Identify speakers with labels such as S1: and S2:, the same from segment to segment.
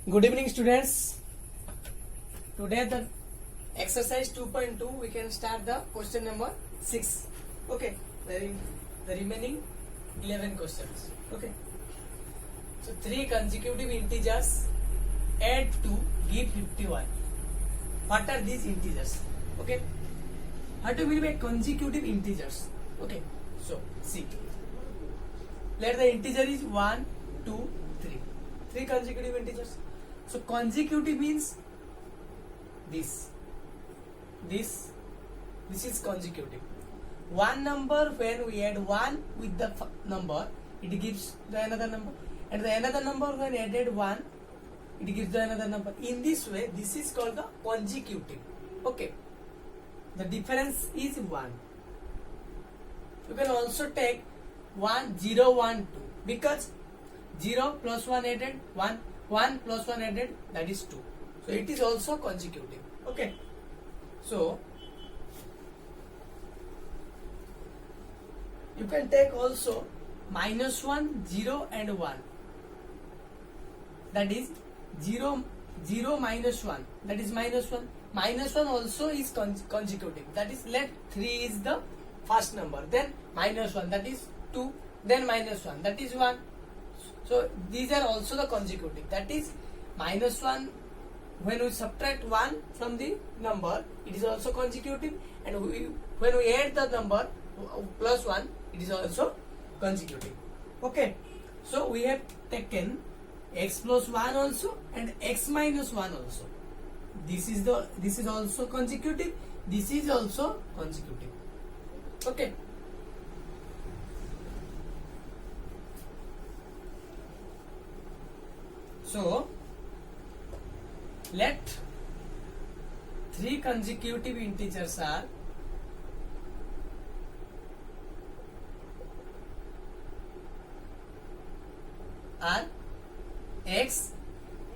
S1: Good evening, students. Today the exercise 2.2 we can start the question number 6. Okay, the remaining 11 questions. Okay, so three consecutive integers add to give 51. What are these integers? Okay, how to mean by consecutive integers? Okay, so see, let the integer is 1, 2, 3. Three consecutive integers. So consecutive means this is consecutive. One number, when we add 1 with the number, it gives the another number, and the another number when added 1, it gives the another number. In this way, this is called the consecutive. Okay, the difference is 1. You can also take 1, 0, 1, 2, because 0 plus 1 added 1, 1 plus 1 added, that is 2. So it is also consecutive. Okay, so you can take also minus 1, 0 and 1, that is 0, 0 minus 1, that is minus 1. Minus 1 also is consecutive, that is, let 3 is the first number, then minus 1, that is 2, then minus 1, that is 1. So these are also the consecutive, that is minus 1, when we subtract 1 from the number, it is also consecutive, and when we add the number plus 1, it is also consecutive. Okay, so we have taken x plus 1 also and x minus 1 also. This is also consecutive, this is also consecutive. Okay, so let three consecutive integers are x,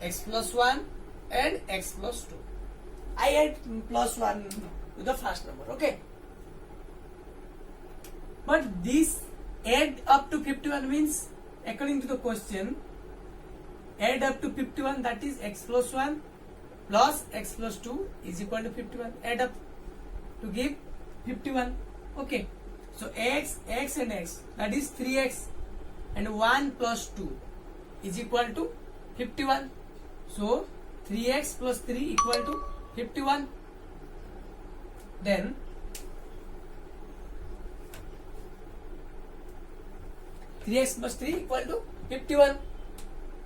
S1: x plus 1 and x plus 2. I add plus 1 to the first number. Okay, but this add up to 51 means, according to the question, add up to 51, that is x plus 1 plus x plus 2 is equal to 51. Add up to give 51. Okay, so x and x, that is 3x, and 1 plus 2 is equal to 51. So 3x plus 3 equal to 51. Then three x plus 3 equal to 51.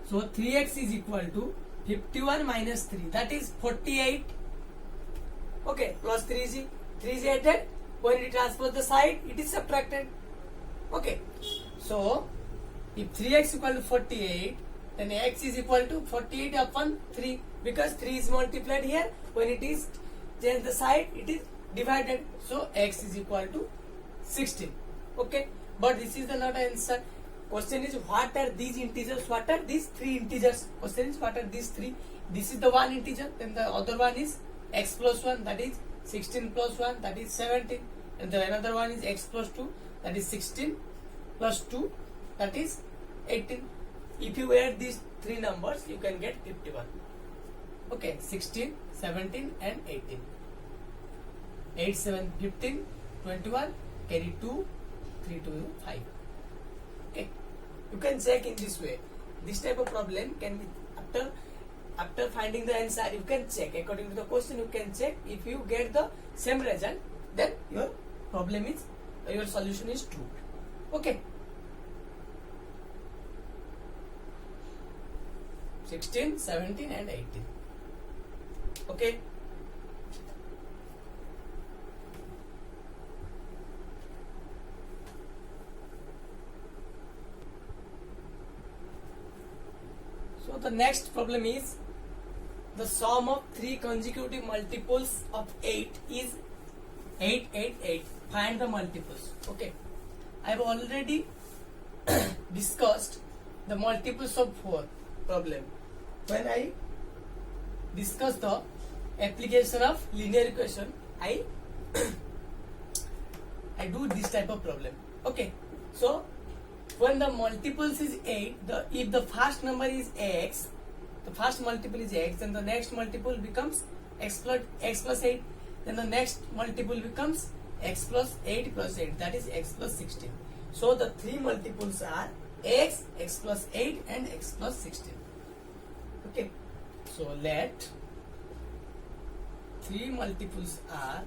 S1: So 3x is equal to 51 minus 3, that is 48. Okay, plus 3 is added. When it transfers the side, it is subtracted. Okay, so if 3x equal to 48, then x is equal to 48 upon 3, because 3 is multiplied here. When it is changed the side, it is divided. So x is equal to 16. Okay, but this is the not answer. Question is, what are these integers? What are these three integers? Question is, what are these three? This is the one integer, then the other one is x plus 1, that is 16 plus 1, that is 17, and the another one is x plus 2, that is 16 plus 2, that is 18. If you add these three numbers, you can get 51. Okay, 16, 17 and 18. 8, 7, 15, 21, carry 2, 3, 2, 5. Okay, you can check in this way. This type of problem can be, after finding the answer, you can check according to the question. You can check. If you get the same result, then your problem is, your solution is true. Okay, 16, 17 and 18. Okay, so the next problem is, the sum of three consecutive multiples of 8 is 8, 8, 8. Find the multiples. Okay, I have already discussed the multiples of 4 problem when I discussed the application of linear equation. I do this type of problem. Okay, so when the multiples is 8, if the first number is x, The first multiple is x, then the next multiple becomes x plus 8. Then the next multiple becomes x plus 8 plus 8, that is x plus 16. So the three multiples are x, x plus 8 and x plus 16. Okay, so let three multiples are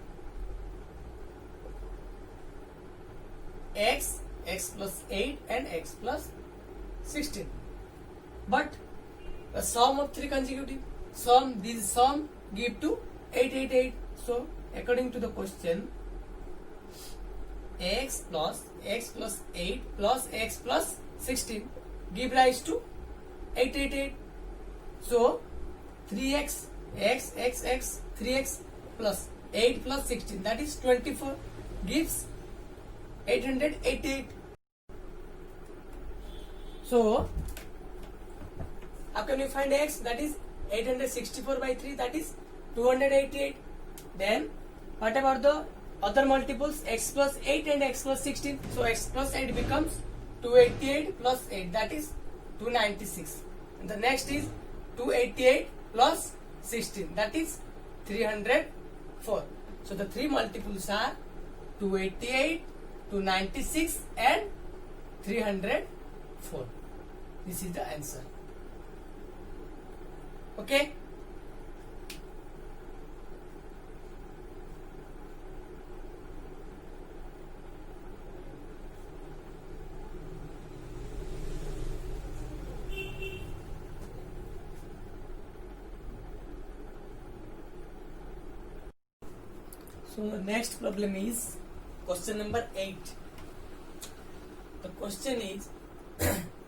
S1: x, x plus 8 and x plus 16. But the sum of three consecutive this sum give to 888. So according to the question, x plus 8 plus x plus 16 give rise to 888. So 3x, x, 3x plus 8 plus 16, that is 24, gives 888. So how can we find x? That is 864 by 3, that is 288. Then what about the other multiples, x plus 8 and x plus 16? So x plus 8 becomes 288 plus 8, that is 296. And the next is 288 plus 16, that is 304. So the three multiples are 288, 296 and 304. This is the answer. Okay. So the next problem is question number 8. The question is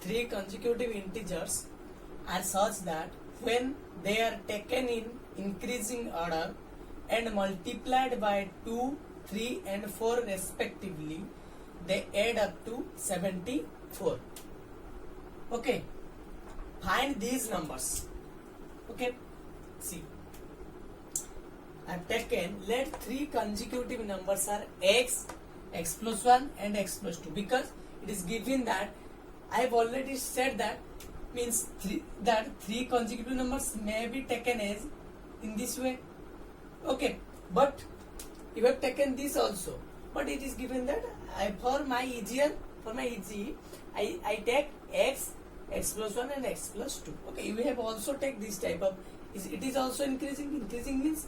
S1: three consecutive integers are such that when they are taken in increasing order and multiplied by 2, 3 and 4 respectively, they add up to 74. Okay, find these numbers. Okay, see, I have taken, let three consecutive numbers are x, x plus 1 and x plus 2, because it is given that I have already said that means three consecutive numbers may be taken as in this way. Okay, but you have taken this also, but it is given that for my easy I take x, x plus 1 and x plus 2. Okay, you have also take this type of, it is also increasing means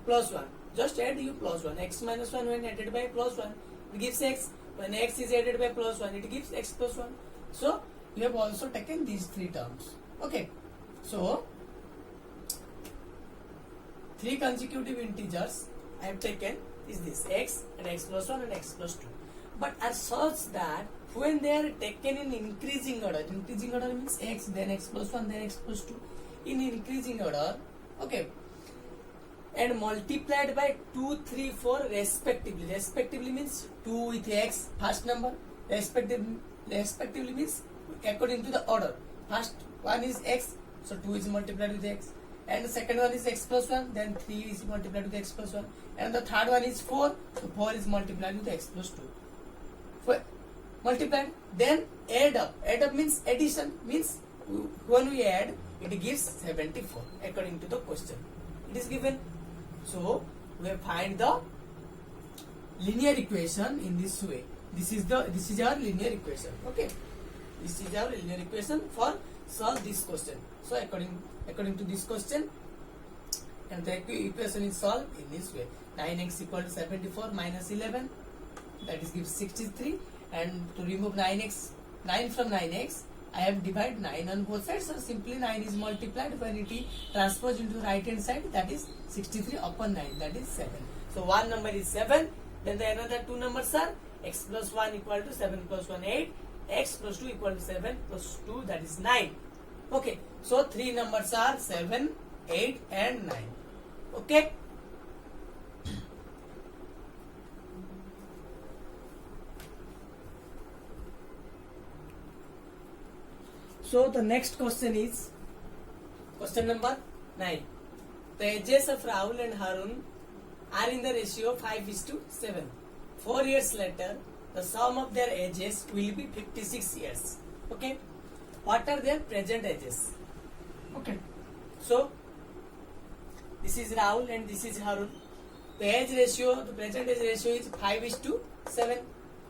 S1: plus 1, just add you plus 1, x minus 1 when added by plus 1 it gives x, when x is added by plus 1 it gives x plus 1. So you have also taken these three terms. Okay, so three consecutive integers I have taken is this x and x plus 1 and x plus 2, but are such that when they are taken in increasing order means x, then x plus 1, then x plus 2 in increasing order, okay, and multiplied by 2, 3, 4 respectively means 2 with x first number, respectively means according to the order. First one is x, so 2 is multiplied with x, and the second one is x plus 1, then 3 is multiplied with x plus 1, and the third one is 4, so 4 is multiplied with x plus 2. Multiplied, then add up means addition, means when we add it gives 74 according to the question. It is given. So we have find the linear equation in this way. This is our linear equation. Okay, this is our linear equation for solve this question. So according to this question, and the equation is solved in this way. 9x equal to 74 minus 11, that is gives 63, and to remove 9 from 9x, I have divided 9 on both sides, so simply 9 is multiplied when it is transposed into the right hand side, that is 63 upon 9, that is 7. So one number is 7, then the another two numbers are x plus 1 equal to 7 plus 1 8, x plus 2 equal to 7 plus 2, that is 9. Okay, so three numbers are 7, 8 and 9. Okay. So the next question is question number 9. The ages of Rahul and Harun are in the ratio 5:7. 4 years later, the sum of their ages will be 56 years. Okay. What are their present ages? Okay. So this is Rahul and this is Harun. The age ratio, the present age ratio is 5:7.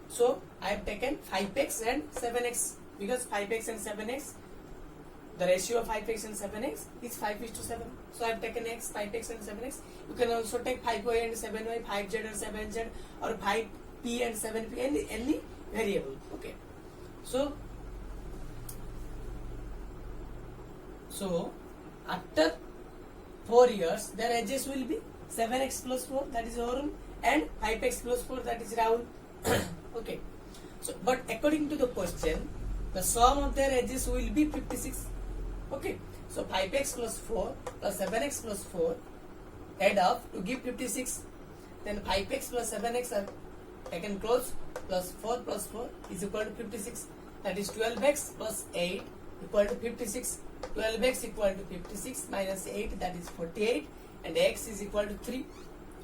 S1: So I have taken 5x and 7x because 5x and 7x, the ratio of 5x and 7x is 5:7. So I have taken x, 5x and 7x. You can also take 5y and 7y, 5z and 7z, or 5p and 7p, any variable. Okay. So after 4 years, their ages will be 7x plus 4, that is Harun, and 5x plus 4, that is Rahul. Okay. So, but according to the question, the sum of their ages will be 56. Okay. So 5x plus 4 plus 7x plus 4 add up to give 56. Then 5x plus 7x are taken close, plus 4 is equal to 56. That is 12x plus 8 equal to 56. 12x equal to 56 minus 8, that is 48, and x is equal to 3.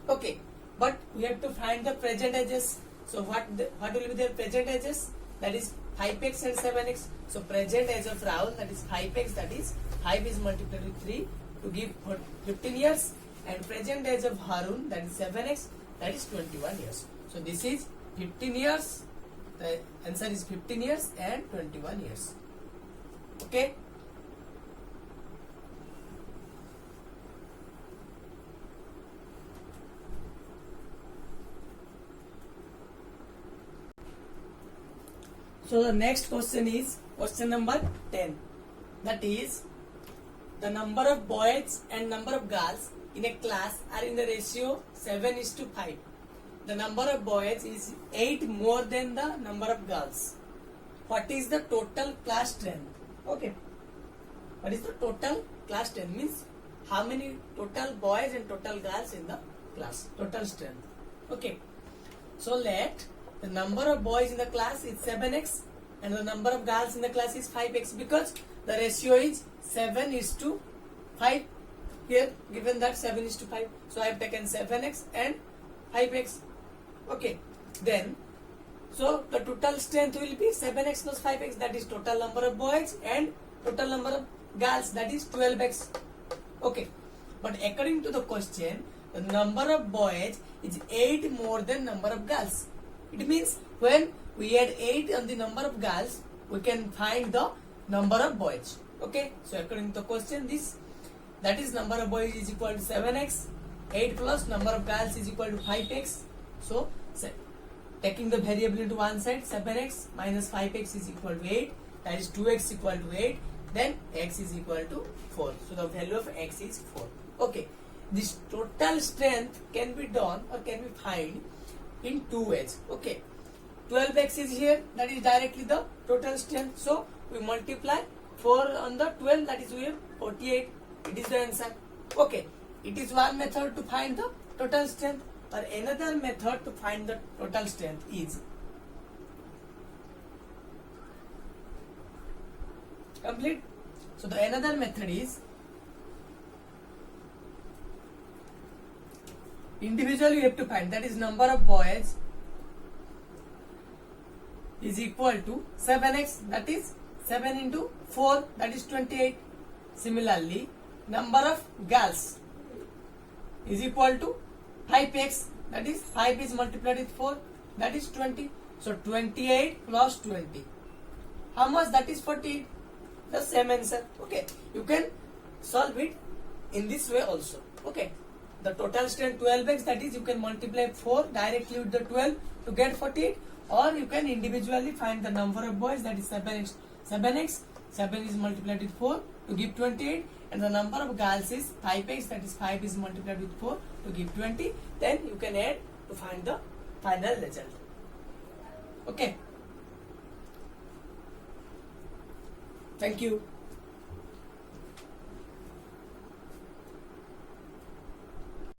S1: Okay, but we have to find the present ages. So what will be their present ages? That is 5x and 7x. So present age of Rahul, that is 5x, that is 5 is multiplied with 3 to give 15 years, and present age of Harun, that is 7x, that is 21 years. So this is 15 years. The answer is 15 years and 21 years. Okay. So the next question is question number 10. That is, the number of boys and number of girls in a class are in the ratio 7:5. The number of boys is 8 more than the number of girls. What is the total class strength? Okay. What is the total class strength? Means how many total boys and total girls in the class. Total strength. Okay. So let the number of boys in the class is 7x and the number of girls in the class is 5x, because the ratio is 7:5. Here given that 7:5. So I have taken 7x and 5x. Okay. Then, so the total strength will be 7x plus 5x, that is total number of boys, and total number of girls, that is 12x. Okay. But according to the question, the number of boys is 8 more than number of girls. It means when we add 8 on the number of girls, we can find the number of boys. Okay. So according to the question, that is number of boys is equal to 7x, 8 plus number of girls is equal to 5x. So taking the variable into one side, 7x minus 5x is equal to 8, that is 2x equal to 8, then x is equal to 4. So the value of x is 4. Okay. This total strength can be done or can be found in 2 ways. Okay. 12x is here, that is directly the total strength. So we multiply 4 on the 12, that is we have 48. It is the answer. Okay. It is one method to find the total strength, or another method to find the total strength is complete. So the another method is individually you have to find, that is number of boys is equal to 7x, that is 7 into 4, that is 28. Similarly, number of girls is equal to 5x, that is 5 is multiplied with 4, that is 20. So 28 plus 20. How much? That is 48. The same answer. Okay. You can solve it in this way also. Okay. The total strength 12x, that is you can multiply 4 directly with the 12 to get 48, or you can individually find the number of boys, that is 7x. 7 is multiplied with 4 to give 28, and the number of girls is 5x, that is 5 is multiplied with 4 to give 20. Then you can add to find the final result. Okay. Thank you.